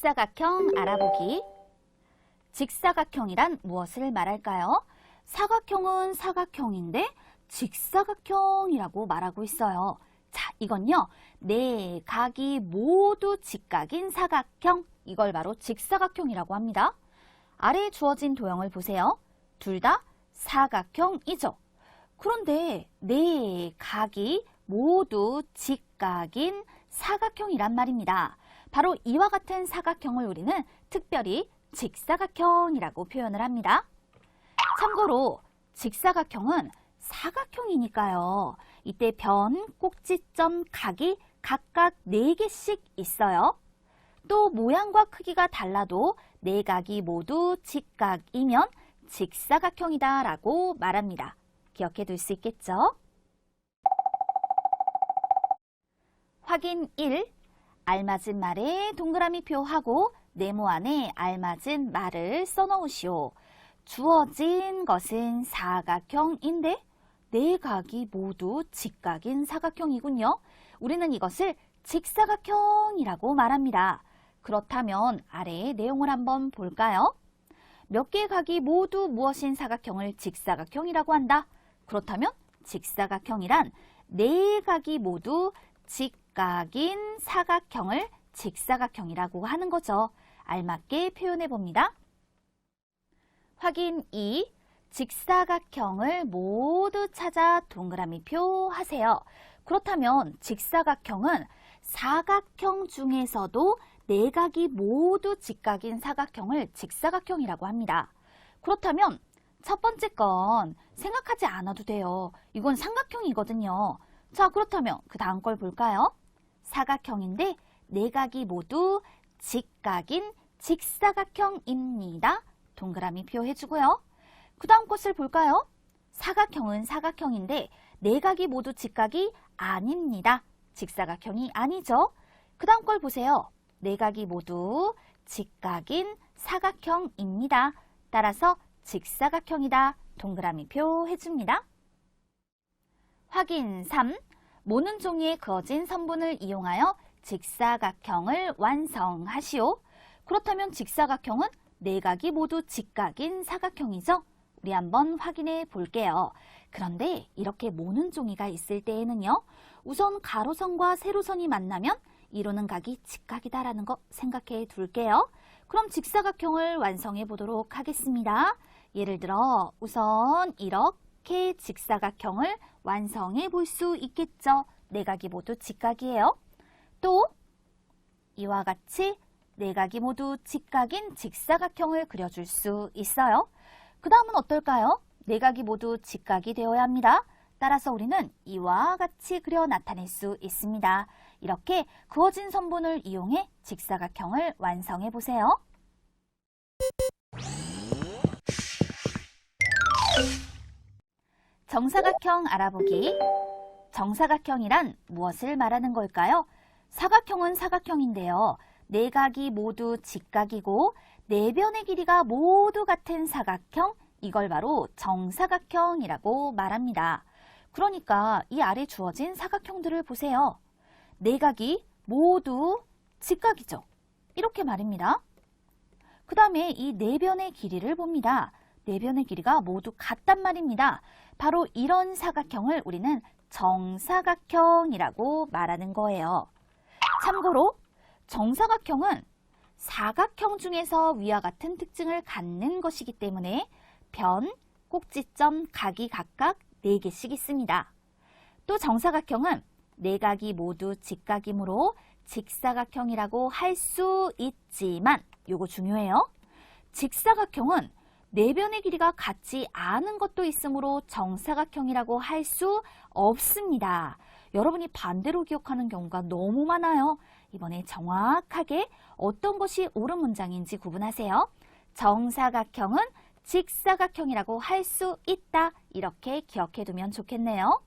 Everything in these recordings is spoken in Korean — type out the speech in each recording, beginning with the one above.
직사각형 알아보기. 직사각형이란 무엇을 말할까요? 사각형은 사각형인데 직사각형이라고 말하고 있어요. 자, 이건요. 네 각이 모두 직각인 사각형, 이걸 바로 직사각형이라고 합니다. 아래에 주어진 도형을 보세요. 둘 다 사각형이죠. 그런데 네 각이 모두 직각인 사각형이란 말입니다. 바로 이와 같은 사각형을 우리는 특별히 직사각형이라고 표현을 합니다. 참고로 직사각형은 사각형이니까요. 이때 변, 꼭지점, 각이 각각 4개씩 있어요. 또 모양과 크기가 달라도 네 각이 모두 직각이면 직사각형이다 라고 말합니다. 기억해 둘 수 있겠죠? 확인 1. 알맞은 말에 동그라미 표하고 네모 안에 알맞은 말을 써놓으시오. 주어진 것은 사각형인데 네 각이 모두 직각인 사각형이군요. 우리는 이것을 직사각형이라고 말합니다. 그렇다면 아래의 내용을 한번 볼까요? 몇 개의 각이 모두 무엇인 사각형을 직사각형이라고 한다? 그렇다면 직사각형이란 네 각이 모두 직각인 사각형을 직사각형이라고 하는 거죠. 알맞게 표현해 봅니다. 확인 2. 직사각형을 모두 찾아 동그라미 표 하세요. 그렇다면 직사각형은 사각형 중에서도 네 각이 모두 직각인 사각형을 직사각형이라고 합니다. 그렇다면 첫 번째 건 생각하지 않아도 돼요. 이건 삼각형이거든요. 자, 그렇다면 그 다음 걸 볼까요? 사각형인데 네 각이 모두 직각인 직사각형입니다. 동그라미 표 해주고요. 그 다음 것을 볼까요? 사각형은 사각형인데 네 각이 모두 직각이 아닙니다. 직사각형이 아니죠. 그 다음 걸 보세요. 네 각이 모두 직각인 사각형입니다. 따라서 직사각형이다. 동그라미 표 해줍니다. 확인 3. 모는 종이에 그어진 선분을 이용하여 직사각형을 완성하시오. 그렇다면 직사각형은 네 각이 모두 직각인 사각형이죠. 우리 한번 확인해 볼게요. 그런데 이렇게 모는 종이가 있을 때에는요. 우선 가로선과 세로선이 만나면 이루는 각이 직각이다라는 거 생각해 둘게요. 그럼 직사각형을 완성해 보도록 하겠습니다. 예를 들어 우선 이렇게 직사각형을 완성해 볼 수 있겠죠. 네 각이 모두 직각이에요. 또 이와 같이 네 각이 모두 직각인 직사각형을 그려줄 수 있어요. 그 다음은 어떨까요? 네 각이 모두 직각이 되어야 합니다. 따라서 우리는 이와 같이 그려 나타낼 수 있습니다. 이렇게 그어진 선분을 이용해 직사각형을 완성해 보세요. 정사각형 알아보기. 정사각형이란 무엇을 말하는 걸까요? 사각형은 사각형인데요. 네 각이 모두 직각이고 네 변의 길이가 모두 같은 사각형, 이걸 바로 정사각형이라고 말합니다. 그러니까 이 아래 주어진 사각형들을 보세요. 네 각이 모두 직각이죠. 이렇게 말입니다. 그 다음에 이 네 변의 길이를 봅니다. 네 변의 길이가 모두 같단 말입니다. 바로 이런 사각형을 우리는 정사각형이라고 말하는 거예요. 참고로 정사각형은 사각형 중에서 위와 같은 특징을 갖는 것이기 때문에 변, 꼭지점, 각이 각각 4개씩 있습니다. 또 정사각형은 네 각이 모두 직각이므로 직사각형이라고 할 수 있지만 요거 중요해요. 직사각형은 네 변의 길이가 같지 않은 것도 있으므로 정사각형이라고 할 수 없습니다. 여러분이 반대로 기억하는 경우가 너무 많아요. 이번에 정확하게 어떤 것이 옳은 문장인지 구분하세요. 정사각형은 직사각형이라고 할 수 있다. 이렇게 기억해 두면 좋겠네요.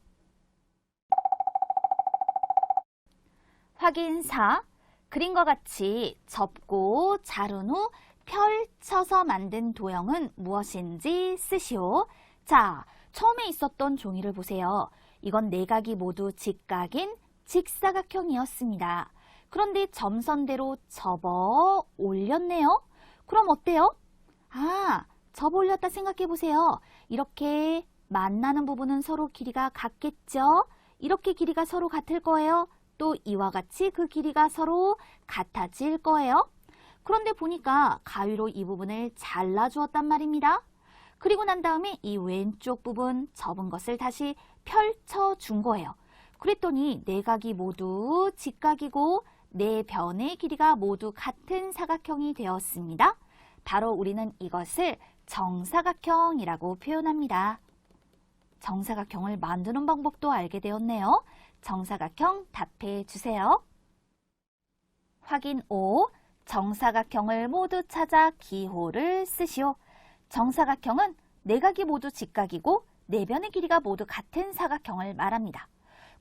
확인 4. 그림과 같이 접고 자른 후 펼쳐서 만든 도형은 무엇인지 쓰시오. 자, 처음에 있었던 종이를 보세요. 이건 네 각이 모두 직각인 직사각형이었습니다. 그런데 점선대로 접어 올렸네요. 그럼 어때요? 접어 올렸다 생각해 보세요. 이렇게 만나는 부분은 서로 길이가 같겠죠? 이렇게 길이가 서로 같을 거예요. 또 이와 같이 그 길이가 서로 같아질 거예요. 그런데 보니까 가위로 이 부분을 잘라주었단 말입니다. 그리고 난 다음에 이 왼쪽 부분 접은 것을 다시 펼쳐준 거예요. 그랬더니 내각이 모두 직각이고 네 변의 길이가 모두 같은 사각형이 되었습니다. 바로 우리는 이것을 정사각형이라고 표현합니다. 정사각형을 만드는 방법도 알게 되었네요. 정사각형 답해 주세요. 확인 5. 정사각형을 모두 찾아 기호를 쓰시오. 정사각형은 내각이 모두 직각이고 네 변의 길이가 모두 같은 사각형을 말합니다.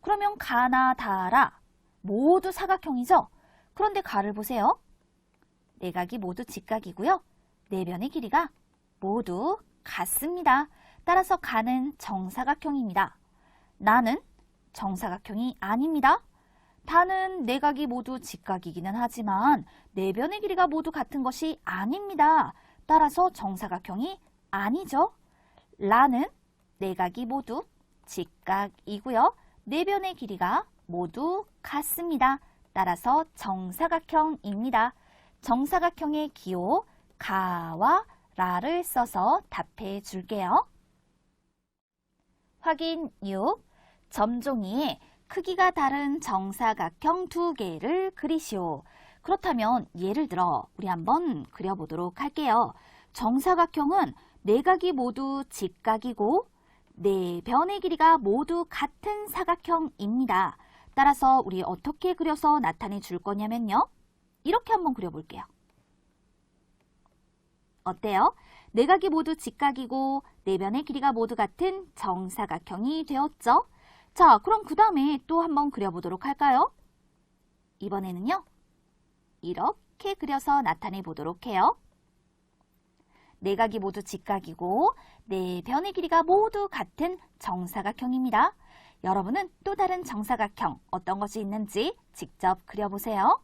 그러면 가나 다라 모두 사각형이죠? 그런데 가를 보세요. 내각이 모두 직각이고요. 네 변의 길이가 모두 같습니다. 따라서 가는 정사각형입니다. 나는 정사각형이 아닙니다. 다는 내각이 모두 직각이기는 하지만 네 변의 길이가 모두 같은 것이 아닙니다. 따라서 정사각형이 아니죠. 라는 내각이 모두 직각이고요. 네 변의 길이가 모두 같습니다. 따라서 정사각형입니다. 정사각형의 기호 가와 라를 써서 답해 줄게요. 확인 6. 점종이에 크기가 다른 정사각형 두 개를 그리시오. 그렇다면 예를 들어 우리 한번 그려보도록 할게요. 정사각형은 내각이 모두 직각이고 네 변의 길이가 모두 같은 사각형입니다. 따라서 우리 어떻게 그려서 나타내 줄 거냐면요. 이렇게 한번 그려볼게요. 어때요? 내각이 모두 직각이고 네 변의 길이가 모두 같은 정사각형이 되었죠? 자, 그럼 그 다음에 또 한번 그려보도록 할까요? 이번에는요. 이렇게 그려서 나타내 보도록 해요. 내각이 모두 직각이고 네 변의 길이가 모두 같은 정사각형입니다. 여러분은 또 다른 정사각형 어떤 것이 있는지 직접 그려보세요.